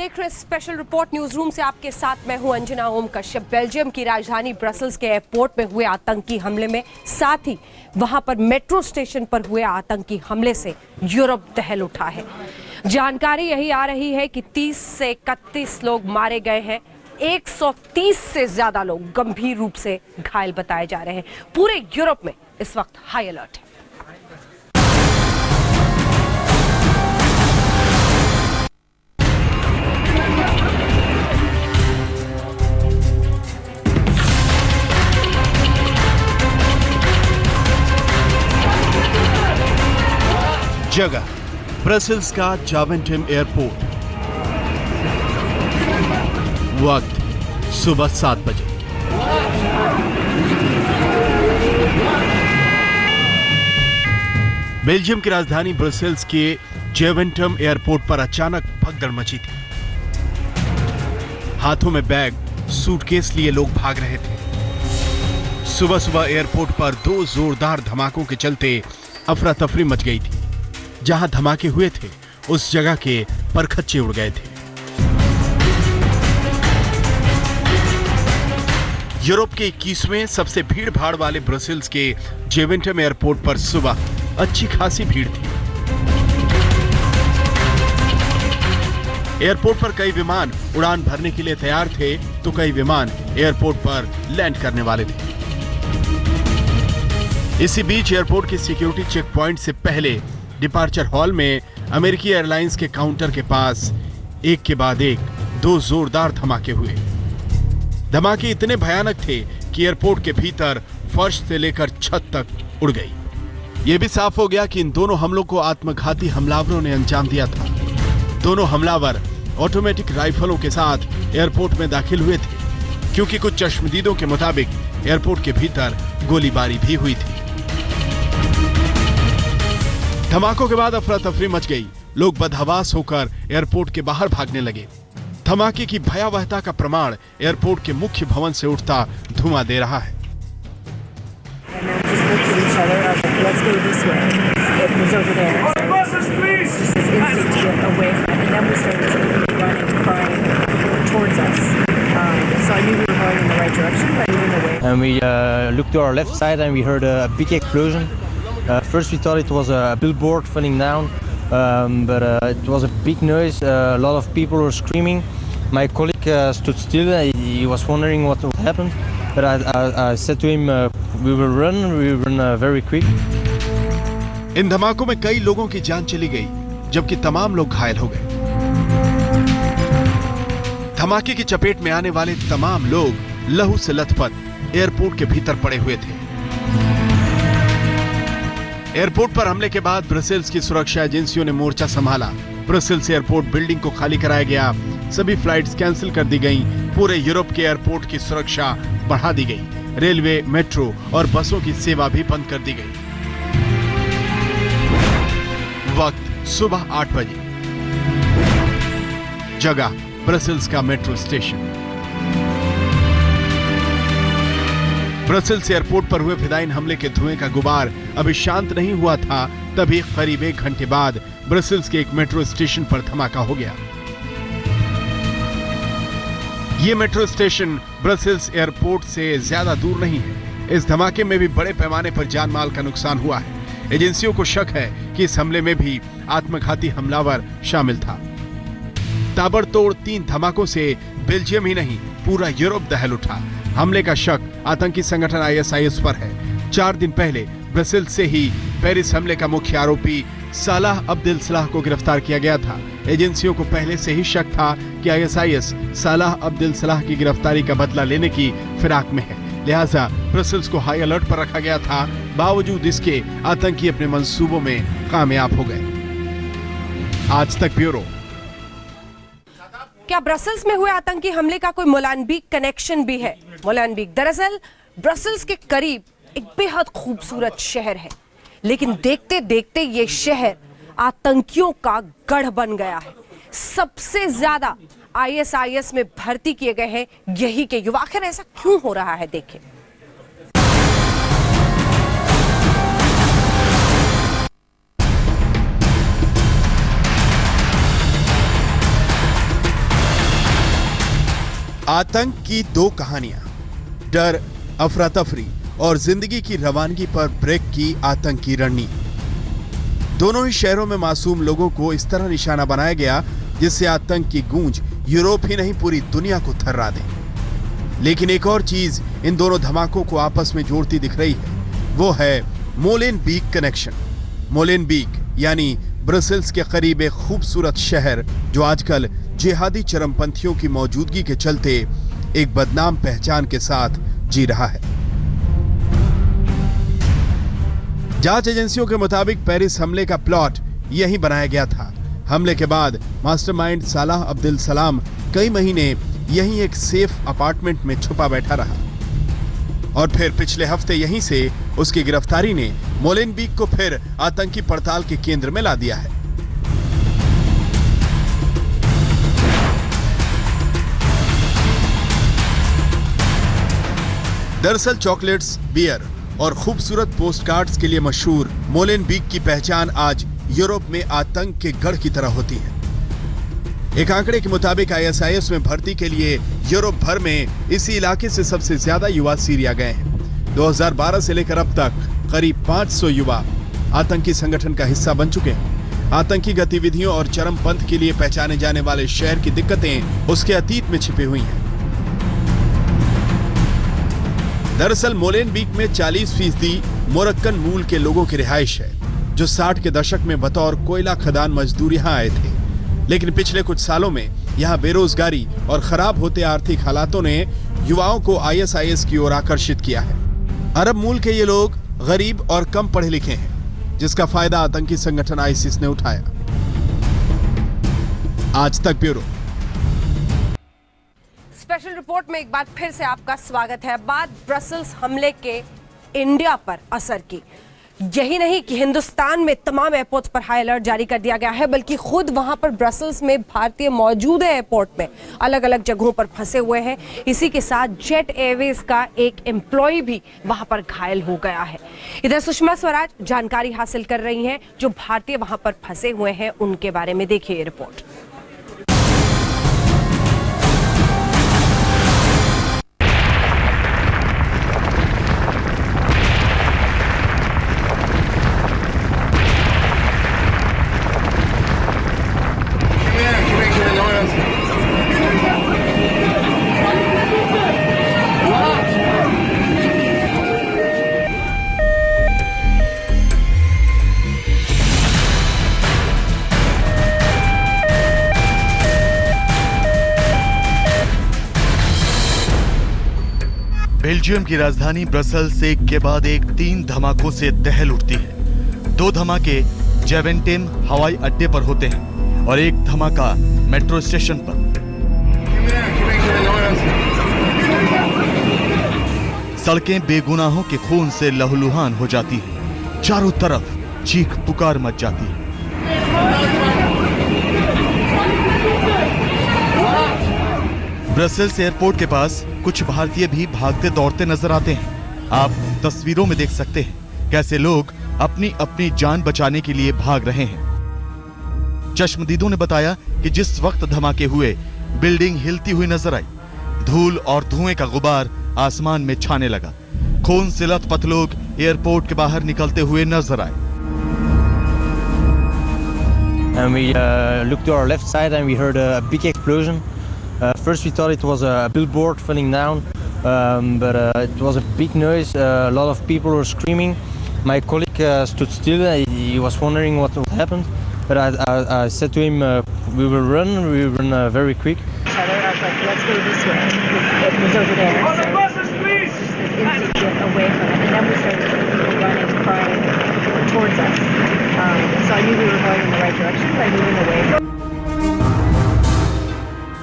देख रहे हैं स्पेशल रिपोर्ट न्यूज रूम से। आपके साथ मैं हूं अंजना ओम कश्यप। बेल्जियम की राजधानी ब्रसल्स के एयरपोर्ट में हुए आतंकी हमले में, साथ ही वहां पर मेट्रो स्टेशन पर हुए आतंकी हमले से यूरोप दहल उठा है। जानकारी यही आ रही है कि 30 से 31 लोग मारे गए हैं, 130 से ज्यादा लोग गंभीर रूप से घायल बताए जा रहे हैं। पूरे यूरोप में इस वक्त हाई अलर्ट है। जगह ब्रसेल्स का जावेंटिम एयरपोर्ट। वक्त सुबह 7 बजे। बेल्जियम की राजधानी ब्रसेल्स के जावेंटिम एयरपोर्ट पर अचानक भगदड़ मची थी। हाथों में बैग, सूटकेस लिए लोग भाग रहे थे। सुबह सुबह एयरपोर्ट पर 2 जोरदार धमाकों के चलते अफरा तफरी मच गई थी। जहां धमाके हुए थे उस जगह के परखच्चे उड़ गए थे। यूरोप के 21वें सबसे भीड़ भाड़ वाले ब्रसेल्स के जावेंटिम एयरपोर्ट पर सुबह अच्छी खासी भीड़ थी। एयरपोर्ट पर कई विमान उड़ान भरने के लिए तैयार थे, तो कई विमान एयरपोर्ट पर लैंड करने वाले थे। इसी बीच एयरपोर्ट के सिक्योरिटी चेक पॉइंट से पहले डिपार्चर हॉल में अमेरिकी एयरलाइंस के काउंटर के पास एक के बाद एक 2 जोरदार धमाके हुए। धमाके इतने भयानक थे कि एयरपोर्ट के भीतर फर्श से लेकर छत तक उड़ गई। यह भी साफ हो गया कि इन दोनों हमलों को आत्मघाती हमलावरों ने अंजाम दिया था। दोनों हमलावर ऑटोमेटिक राइफलों के साथ एयरपोर्ट में दाखिल हुए थे, क्योंकि कुछ चश्मदीदों के मुताबिक एयरपोर्ट के भीतर गोलीबारी भी हुई थी। धमाकों के बाद अफरा तफरी मच गई। लोग बदहवास होकर एयरपोर्ट के बाहर भागने लगे। धमाके की भयावहता का प्रमाण एयरपोर्ट के मुख्य भवन से उठता धुआं दे रहा है। And we looked to our left side and we heard a big explosion. First we thought it was a billboard falling down, but it was a big noise. A lot of people were screaming. My colleague stood still. He was wondering what happened, but I said to him, we will run very quick. इन धमाकों में कई लोगों की जान चली गई, जबकि तमाम लोग घायल हो गए। धमाके की चपेट में आने वाले तमाम लोग लहू से लथपथ एयरपोर्ट के भीतर पड़े हुए थे। एयरपोर्ट पर हमले के बाद ब्रसेल्स की सुरक्षा एजेंसियों ने मोर्चा संभाला। ब्रसेल्स एयरपोर्ट बिल्डिंग को खाली कराया गया। सभी फ्लाइट्स कैंसिल कर दी गईं। पूरे यूरोप के एयरपोर्ट की सुरक्षा बढ़ा दी गई। रेलवे, मेट्रो और बसों की सेवा भी बंद कर दी गई। वक्त सुबह 8 बजे। जगह ब्रसेल्स का मेट्रो स्टेशन। ब्रसेल्स एयरपोर्ट पर हुए फिदायीन हमले के धुएं का गुबार अभी शांत नहीं हुआ था, तभी करीब 1 घंटे बाद ब्रसेल्स के एक मेट्रो स्टेशन पर धमाका हो गया। यह मेट्रो स्टेशन ब्रसेल्स एयरपोर्ट से ज्यादा दूर नहीं है। इस धमाके में भी बड़े पैमाने पर जान माल का नुकसान हुआ है। एजेंसियों को शक है कि इस हमले में भी आत्मघाती हमलावर शामिल था। ताबड़तोड़ 3 धमाकों से बेल्जियम ही नहीं, पूरा यूरोप दहल उठा। हमले का शक आतंकी संगठन ISIS पर है। 4 दिन पहले ब्रसेल्स से ही पेरिस हमले का मुख्य आरोपी सालाह अब्देल सलाह को गिरफ्तार किया गया था। एजेंसियों को पहले से ही शक था कि ISIS सालाह अब्देल सलाह की गिरफ्तारी का बदला लेने की फिराक में है, लिहाजा ब्रसेल्स को हाई अलर्ट पर रखा गया था। बावजूद इसके आतंकी अपने मंसूबों में कामयाब हो गए। आज तक ब्यूरो। क्या ब्रसेल्स में हुए आतंकी हमले का कोई मोलेनबीक कनेक्शन भी है? मोलेनबीक दरअसल ब्रसेल्स के करीब एक बेहद खूबसूरत शहर है, लेकिन देखते देखते ये शहर आतंकियों का गढ़ बन गया है। सबसे ज्यादा ISIS में भर्ती किए गए हैं यही के युवा। आखिर ऐसा क्यों हो रहा है, देखें। आतंक की दो कहानियां, डर, अफरा तफरी और जिंदगी की रवानगी पर ब्रेक की आतंक की रणनीति। दोनों ही शहरों में मासूम लोगों को इस तरह निशाना बनाया गया जिससे आतंक की गूंज यूरोप ही नहीं पूरी दुनिया को थर्रा दे। लेकिन एक और चीज इन दोनों धमाकों को आपस में जोड़ती दिख रही है, वो है मोलेनबीक कनेक्शन। मोलेनबीक यानी ब्रसेल्स के करीब एक खूबसूरत शहर जो आजकल जिहादी चरमपंथियों की मौजूदगी के चलते एक बदनाम पहचान के साथ जी रहा है। जांच एजेंसियों के मुताबिक पेरिस हमले का प्लॉट यहीं बनाया गया था। हमले के बाद मास्टरमाइंड सालाह अब्दुल सलाम कई महीने यहीं एक सेफ अपार्टमेंट में छुपा बैठा रहा और फिर पिछले हफ्ते यहीं से उसकी गिरफ्तारी ने मोलेनबीक को फिर आतंकी पड़ताल के केंद्र में ला दिया है। दरअसल चॉकलेट्स, बियर और खूबसूरत पोस्टकार्ड्स के लिए मशहूर मोलेनबीक की पहचान आज यूरोप में आतंक के गढ़ की तरह होती है। एक आंकड़े के मुताबिक ISIS में भर्ती के लिए यूरोप भर में इसी इलाके से सबसे ज्यादा युवा सीरिया गए हैं। 2012 से लेकर अब तक करीब 500 युवा आतंकी संगठन का हिस्सा बन चुके हैं। आतंकी गतिविधियों और चरमपंथ के लिए पहचाने जाने वाले शहर की दिक्कतें उसके अतीत में छिपी हुई हैं। दरअसल मोलेनबीक में 40% मोरक्कन मूल के लोगों की रिहाइश है जो 60 के दशक में बतौर कोयला खदान मजदूर यहां आए थे। लेकिन पिछले कुछ सालों में यहां बेरोजगारी और खराब होते आर्थिक हालातों ने युवाओं को ISIS की ओर आकर्षित किया है। अरब मूल के ये लोग गरीब और कम पढ़े लिखे हैं जिसका फायदा आतंकी संगठन आईसिस ने उठाया। आज तक ब्यूरो। स्पेशल रिपोर्ट में एक बार फिर से आपका स्वागत है। बात ब्रसेल्स हमले के इंडिया पर असर की। यही नहीं कि हिंदुस्तान में तमाम एयरपोर्ट्स पर हाई अलर्ट जारी कर दिया गया है, बल्कि खुद वहां पर ब्रसेल्स में भारतीय मौजूद है एयरपोर्ट में, अलग अलग जगहों पर फंसे हुए हैं। इसी के साथ जेट एयरवेज का एक एम्प्लॉय भी वहां पर घायल हो गया है। इधर सुषमा स्वराज जानकारी हासिल कर रही हैं जो भारतीय वहां पर फंसे हुए हैं उनके बारे में। देखिए ये रिपोर्ट। बेल्जियम की राजधानी ब्रसेल्स एक के बाद एक 3 धमाकों से दहल उठती है। 2 धमाके जेवेंटिम हवाई अड्डे पर होते हैं और एक धमाका मेट्रो स्टेशन पर। सड़कें बेगुनाहों के खून से लहूलुहान हो जाती हैं। चारों तरफ चीख पुकार मच जाती है। ब्रसेल्स एयरपोर्ट के पास कुछ भारतीय भी भागते दौड़ते नजर आते हैं। आप तस्वीरों में देख सकते हैं कैसे लोग अपनी अपनी जान बचाने के लिए भाग रहे हैं। चश्मदीदों ने बताया कि जिस वक्त धमाके हुए बिल्डिंग हिलती हुई नजर आई। धूल और धुएं का गुबार आसमान में छाने लगा। खून से लथपथ लोग एयरपोर्ट के बाहर निकलते हुए नजर आए। And we looked to our left side and we heard a big explosion. First we thought it was a billboard falling down, but it was a big noise. A lot of people were screaming. My colleague stood still. He was wondering what happened, but I said to him, we will run very quick. I was like, let's go this way. It was over there. On the buses, please! Just this instant get away from it. And then we started seeing people running, crying towards us. So I knew we were going in the right direction, but I knew in the way.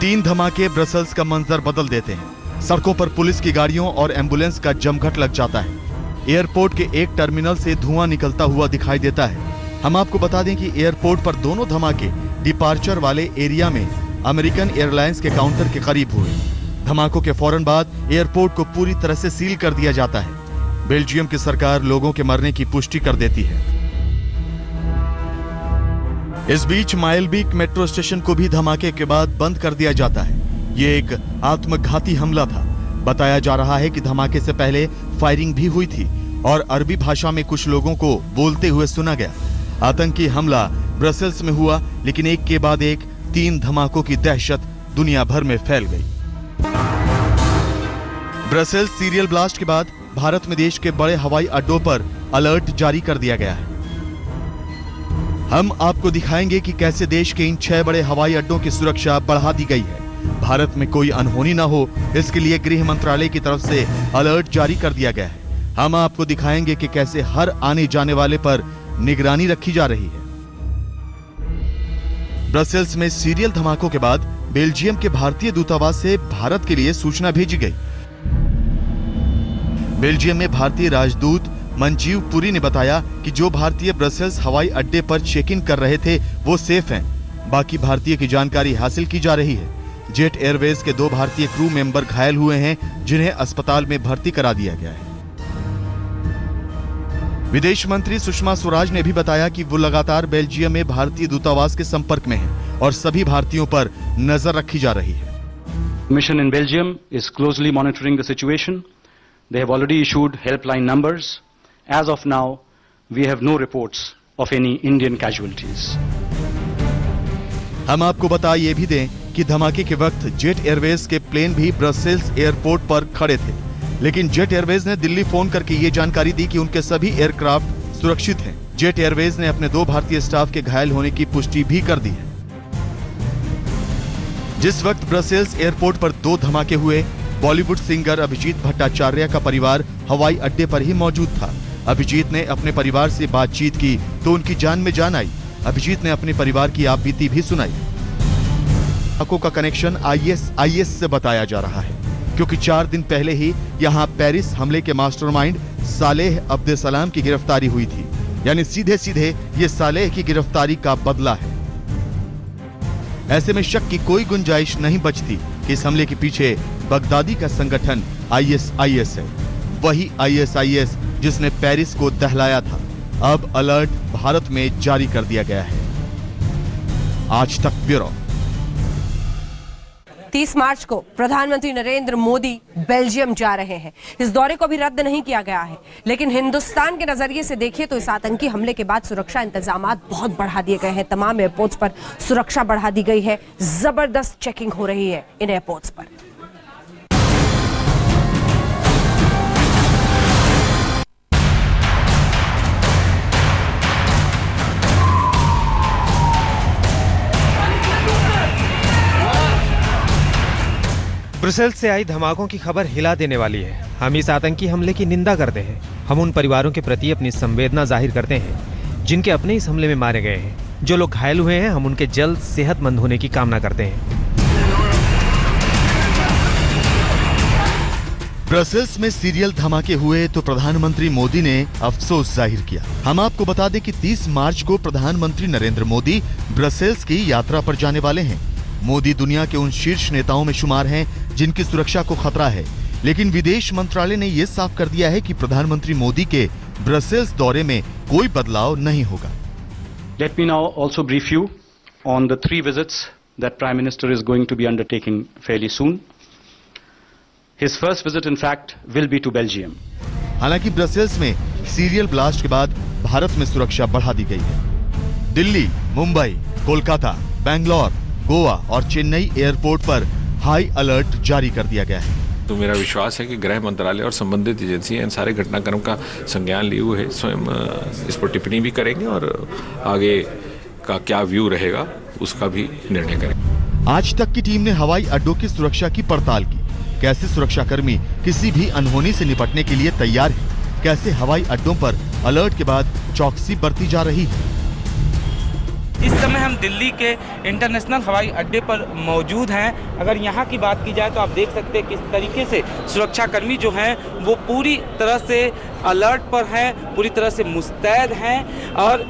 3 धमाके Brussels का मंजर बदल देते हैं। सड़कों पर police की गाड़ियों और एम्बुलेंस का जमघट लग जाता है। एयरपोर्ट के एक टर्मिनल से धुआं निकलता हुआ दिखाई देता है। हम आपको बता दें कि एयरपोर्ट पर दोनों धमाके डिपार्चर वाले एरिया में अमेरिकन एयरलाइंस के काउंटर के करीब हुए। धमाकों के फौरन बाद एयरपोर्ट को पूरी तरह से सील कर दिया जाता है। बेल्जियम की सरकार लोगों के मरने की पुष्टि कर देती है। इस बीच माइलबीक मेट्रो स्टेशन को भी धमाके के बाद बंद कर दिया जाता है। ये एक आत्मघाती हमला था। बताया जा रहा है कि धमाके से पहले फायरिंग भी हुई थी और अरबी भाषा में कुछ लोगों को बोलते हुए सुना गया। आतंकी हमला ब्रसेल्स में हुआ, लेकिन एक के बाद एक 3 धमाकों की दहशत दुनिया भर में फैल गई। ब्रसेल्स सीरियल ब्लास्ट के बाद भारत में देश के बड़े हवाई अड्डों पर अलर्ट जारी कर दिया गया है। हम आपको दिखाएंगे कि कैसे देश के इन 6 बड़े हवाई अड्डों की सुरक्षा बढ़ा दी गई है। भारत में कोई अनहोनी ना हो, इसके लिए गृह मंत्रालय की तरफ से अलर्ट जारी कर दिया गया है। हम आपको दिखाएंगे कि कैसे हर आने जाने वाले पर निगरानी रखी जा रही है। ब्रसेल्स में सीरियल धमाकों के बाद बेल्जियम के भारतीय दूतावास से भारत के लिए सूचना भेजी गई। बेल्जियम में भारतीय राजदूत मंजीव पुरी ने बताया कि जो भारतीय ब्रसेल्स हवाई अड्डे पर चेक इन कर रहे थे वो सेफ हैं। बाकी भारतीय की जानकारी हासिल की जा रही है। जेट एयरवेज के 2 भारतीय क्रू मेंबर घायल हुए हैं, जिन्हें अस्पताल में भर्ती करा दिया गया है। विदेश मंत्री सुषमा स्वराज ने भी बताया कि वो लगातार बेल्जियम में भारतीय दूतावास के संपर्क में हैं और सभी भारतीयों पर नजर रखी जा रही है। Mission in Belgium is closely monitoring the situation. They have already issued helpline numbers. As of now, we have no reports of any Indian casualties. हम आपको बता ये भी दें कि धमाके के वक्त जेट एयरवेज के प्लेन भी ब्रसेल्स एयरपोर्ट पर खड़े थे, लेकिन जेट एयरवेज ने दिल्ली फोन करके ये जानकारी दी कि उनके सभी एयरक्राफ्ट सुरक्षित हैं। जेट एयरवेज ने अपने 2 भारतीय स्टाफ के घायल होने की पुष्टि भी कर दी है। जिस वक्त ब्रसेल्स एयरपोर्ट पर 2 धमाके हुए, बॉलीवुड सिंगर अभिजीत भट्टाचार्य का परिवार हवाई अड्डे पर ही मौजूद था। अभिजीत ने अपने परिवार से बातचीत की तो उनकी जान में जान आई। अभिजीत ने अपने परिवार की आपबीती भी सुनाई। धमाकों का कनेक्शन ISIS से बताया जा रहा है, क्योंकि 4 दिन पहले ही यहां पेरिस हमले के मास्टरमाइंड सालेह अब्देसलाम की गिरफ्तारी हुई थी। यानी सीधे सीधे ये सालेह की गिरफ्तारी का बदला है। ऐसे में शक की कोई गुंजाइश नहीं बचती कि इस हमले के पीछे बगदादी का संगठन ISIS है। वही ISIS जिसने पेरिस को दहलाया था। अब अलर्ट भारत में जारी कर दिया गया है। आज तक ब्यूरो। 30 मार्च को प्रधानमंत्री नरेंद्र मोदी बेल्जियम जा रहे हैं। इस दौरे को भी रद्द नहीं किया गया है, लेकिन हिंदुस्तान के नजरिए से देखिए तो इस आतंकी हमले के बाद सुरक्षा इंतजामात बहुत बढ़ा दिए गए हैं। तमाम एयरपोर्ट्स पर सुरक्षा बढ़ा दी गई है। जबरदस्त चेकिंग हो रही है इन एयरपोर्ट्स पर। ब्रुसेल्स से आई धमाकों की खबर हिला देने वाली है। हम इस आतंकी हमले की निंदा करते हैं। हम उन परिवारों के प्रति अपनी संवेदना जाहिर करते हैं जिनके अपने इस हमले में मारे गए हैं। जो लोग घायल हुए हैं, हम उनके जल्द सेहतमंद होने की कामना करते हैं। ब्रसेल्स में सीरियल धमाके हुए तो प्रधानमंत्री मोदी ने अफसोस जाहिर किया। हम आपको बता दें कि 30 मार्च को प्रधानमंत्री नरेंद्र मोदी ब्रसेल्स की यात्रा पर जाने वाले हैं। मोदी दुनिया के उन शीर्ष नेताओं में शुमार हैं जिनकी सुरक्षा को खतरा है, लेकिन विदेश मंत्रालय ने यह साफ कर दिया है कि प्रधानमंत्री मोदी के ब्रसेल्स दौरे में कोई बदलाव नहीं होगा। Let me now also brief you on the 3 visits that Prime Minister is going to be undertaking fairly soon. His first visit, in fact, will be to Belgium. हालांकि ब्रसेल्स में सीरियल ब्लास्ट के बाद भारत में सुरक्षा बढ़ा दी गई है। दिल्ली, मुंबई, कोलकाता, बेंगलोर, गोवा और चेन्नई एयरपोर्ट पर हाई अलर्ट जारी कर दिया गया है। तो मेरा विश्वास है कि गृह मंत्रालय और संबंधित एजेंसियां इन सारे घटनाक्रम का संज्ञान लिए हुए है, स्वयं इस पर टिप्पणी भी करेंगे और आगे का क्या व्यू रहेगा उसका भी निर्णय करेंगे। आज तक की टीम ने हवाई अड्डों की सुरक्षा की पड़ताल की। कैसे सुरक्षाकर्मी किसी भी अनहोनी से निपटने के लिए तैयार है, कैसे हवाई अड्डों पर अलर्ट के बाद चौकसी बरती जा रही है। इस समय हम दिल्ली के इंटरनेशनल हवाई अड्डे पर मौजूद हैं। अगर यहाँ की बात की जाए तो आप देख सकते हैं किस तरीके से सुरक्षाकर्मी जो हैं वो पूरी तरह से अलर्ट पर हैं, पूरी तरह से मुस्तैद हैं और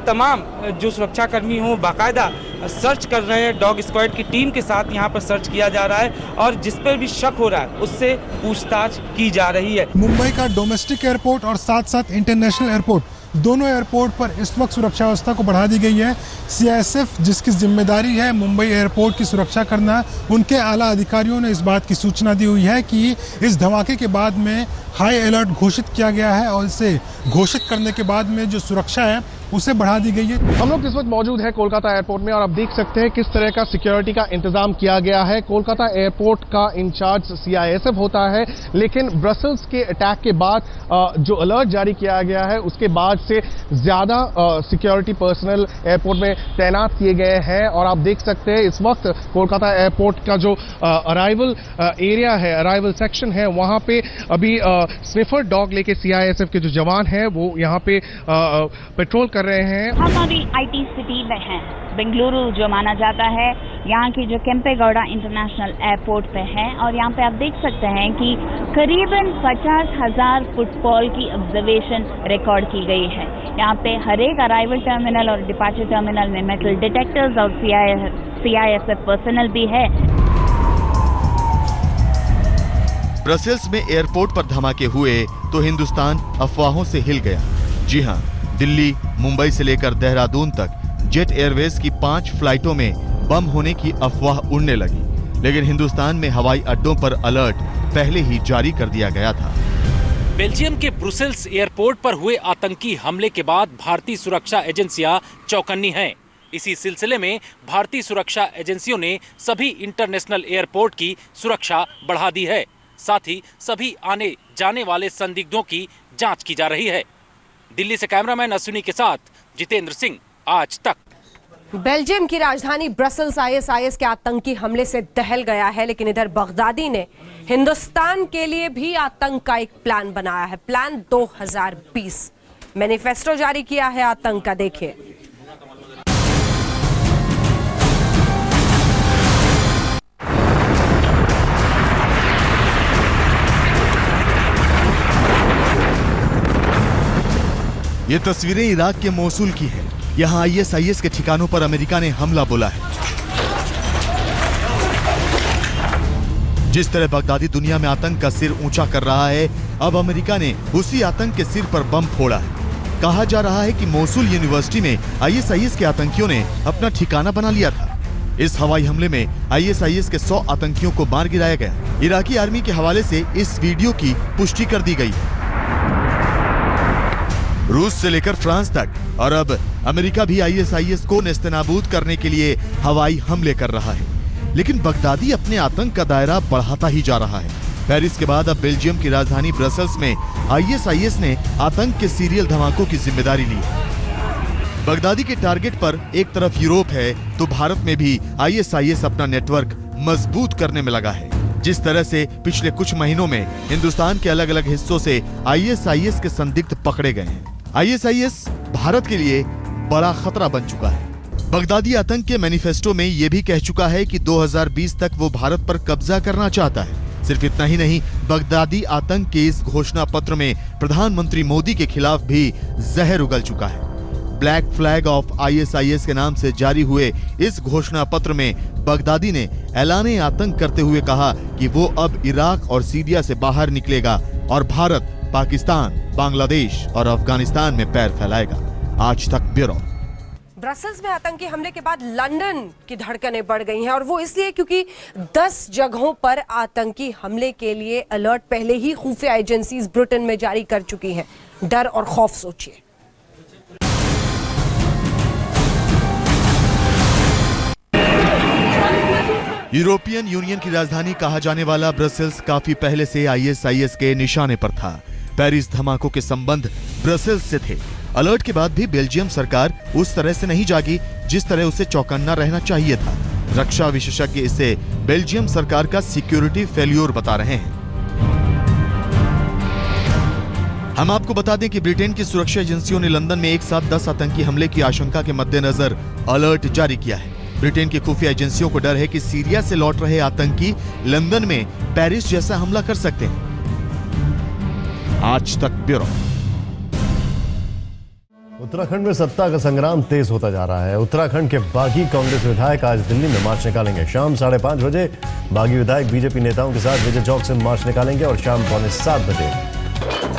तमाम जो सुरक्षाकर्मी हों बाकायदा सर्च कर रहे हैं। डॉग स्क्वाड की टीम के साथ यहाँ पर सर्च किया जा रहा है और जिस पर भी शक हो रहा है उससे पूछताछ की जा रही है। मुंबई का डोमेस्टिक एयरपोर्ट और साथ साथ इंटरनेशनल एयरपोर्ट दोनों एयरपोर्ट पर इस वक्त सुरक्षा व्यवस्था को बढ़ा दी गई है। सीआईएसएफ जिसकी जिम्मेदारी है मुंबई एयरपोर्ट की सुरक्षा करना, उनके आला अधिकारियों ने इस बात की सूचना दी हुई है कि इस धमाके के बाद में हाई अलर्ट घोषित किया गया है और इसे घोषित करने के बाद में जो सुरक्षा है उसे बढ़ा दी गई है। हम लोग इस वक्त मौजूद हैं कोलकाता एयरपोर्ट में और आप देख सकते हैं किस तरह का सिक्योरिटी का इंतजाम किया गया है। कोलकाता एयरपोर्ट का इंचार्ज सीआईएसएफ होता है, लेकिन ब्रसल्स के अटैक के बाद जो अलर्ट जारी किया गया है उसके बाद से ज़्यादा सिक्योरिटी पर्सनल एयरपोर्ट में तैनात किए गए हैं। और आप देख सकते हैं इस वक्त कोलकाता एयरपोर्ट का जो अराइवल एरिया है, अराइवल सेक्शन है, वहाँ पे अभी स्निफर डॉग लेके सीआईएसएफ के जो जवान हैं वो यहाँ पे पेट्रोल कर रहे हैं। हम अभी आईटी सिटी में हैं, बेंगलुरु जो माना जाता है, यहाँ की जो केम्पेगौड़ा इंटरनेशनल एयरपोर्ट पे है। और यहाँ पे आप देख सकते हैं कि करीबन 50,000 फुटफॉल की ऑब्जर्वेशन रिकॉर्ड की गई है। यहाँ पे हर एक अराइवल टर्मिनल और डिपार्चर टर्मिनल में मेटल डिटेक्टर्स और सीआईएसएफ पर्सनल भी है। ब्रसेल्स में एयरपोर्ट पर धमाके हुए तो हिंदुस्तान अफवाहों से हिल गया। जी हां, दिल्ली, मुंबई से लेकर देहरादून तक जेट एयरवेज की 5 फ्लाइटों में बम होने की अफवाह उड़ने लगी, लेकिन हिंदुस्तान में हवाई अड्डों पर अलर्ट पहले ही जारी कर दिया गया था। बेल्जियम के ब्रुसेल्स एयरपोर्ट पर हुए आतंकी हमले के बाद भारतीय सुरक्षा एजेंसियां चौकन्नी हैं। इसी सिलसिले में भारतीय सुरक्षा एजेंसियों ने सभी इंटरनेशनल एयरपोर्ट की सुरक्षा बढ़ा दी है। साथ ही सभी आने जाने वाले संदिग्धों की जांच की जा रही है। दिल्ली से कैमरामैन अश्विनी के साथ जितेंद्र सिंह, आज तक। बेल्जियम की राजधानी ब्रसल्स आईएसआईएस के आतंकी हमले से दहल गया है, लेकिन इधर बगदादी ने हिंदुस्तान के लिए भी आतंक का एक प्लान बनाया है। प्लान 2020 मैनिफेस्टो जारी किया है आतंक का। देखिए, ये तस्वीरें इराक के मोसुल की है। यहाँ आईएसआईएस के ठिकानों पर अमेरिका ने हमला बोला है। जिस तरह बगदादी दुनिया में आतंक का सिर ऊंचा कर रहा है, अब अमेरिका ने उसी आतंक के सिर पर बम फोड़ा है। कहा जा रहा है कि मोसुल यूनिवर्सिटी में आईएसआईएस के आतंकियों ने अपना ठिकाना बना लिया था। इस हवाई हमले में आईएसआईएस के 100 आतंकियों को मार गिराया गया। इराकी आर्मी के हवाले से इस वीडियो की पुष्टि कर दी गई। रूस से लेकर फ्रांस तक और अब अमेरिका भी आईएसआईएस को नेस्तनाबूद करने के लिए हवाई हमले कर रहा है। लेकिन बगदादी अपने आतंक का दायरा बढ़ाता ही जा रहा है। पेरिस के बाद अब बेल्जियम की राजधानी ब्रसल्स में आईएसआईएस ने आतंक के सीरियल धमाकों की जिम्मेदारी ली है। बगदादी के टारगेट पर एक तरफ यूरोप है तो भारत में भी आईएसआईएस अपना नेटवर्क मजबूत करने में लगा है। जिस तरह से पिछले कुछ महीनों में हिंदुस्तान के अलग अलग हिस्सों से आईएसआईएस के संदिग्ध पकड़े गए हैं। आईएसआईएस भारत के लिए बड़ा खतरा बन चुका है। बगदादी आतंक के मैनिफेस्टो में यह भी कह चुका है कि 2020 तक वो भारत पर कब्जा करना चाहता है। सिर्फ इतना ही नहीं, बगदादी आतंक के इस घोषणा पत्र में प्रधानमंत्री मोदी के खिलाफ भी जहर उगल चुका है। ब्लैक फ्लैग ऑफ आईएसआईएस के नाम से जारी हुए इस घोषणा पत्र में बगदादी ने ऐलाने आतंक करते हुए कहा कि वो अब इराक और सीरिया से बाहर निकलेगा और भारत, पाकिस्तान, बांग्लादेश और अफगानिस्तान में पैर फैलाएगा। आज तक ब्यूरो। ब्रसल्स में आतंकी हमले के बाद लंदन की धड़कनें बढ़ गई हैं, और वो इसलिए क्योंकि 10 जगहों पर आतंकी हमले के लिए अलर्ट पहले ही खुफिया एजेंसीज ब्रिटेन में जारी कर चुकी हैं। डर और खौफ सोचिए। यूरोपियन यूनियन की राजधानी कहा जाने वाला ब्रसेल्स काफी पहले से आईएसआईएस के निशाने पर था। पेरिस धमाकों के संबंध ब्रसेल्स से थे। अलर्ट के बाद भी बेल्जियम सरकार उस तरह से नहीं जागी जिस तरह उसे चौकन्ना रहना चाहिए था। रक्षा विशेषज्ञ इसे बेल्जियम सरकार का सिक्योरिटी फेल्योर बता रहे हैं। हम आपको बता दें कि ब्रिटेन की सुरक्षा एजेंसियों ने लंदन में एक साथ 10 आतंकी हमले की आशंका के मद्देनजर अलर्ट जारी किया है। ब्रिटेन की खुफिया एजेंसियों को डर है कि सीरिया से लौट रहे आतंकी लंदन में पेरिस जैसा हमला कर सकते हैं। आज तक ब्यूरो। उत्तराखंड में सत्ता का संग्राम तेज होता जा रहा है। उत्तराखंड के बागी कांग्रेस विधायक आज दिल्ली में मार्च निकालेंगे। शाम 5:30 बजे बागी विधायक बीजेपी नेताओं के साथ विजय चौक से मार्च निकालेंगे और शाम 6:45 बजे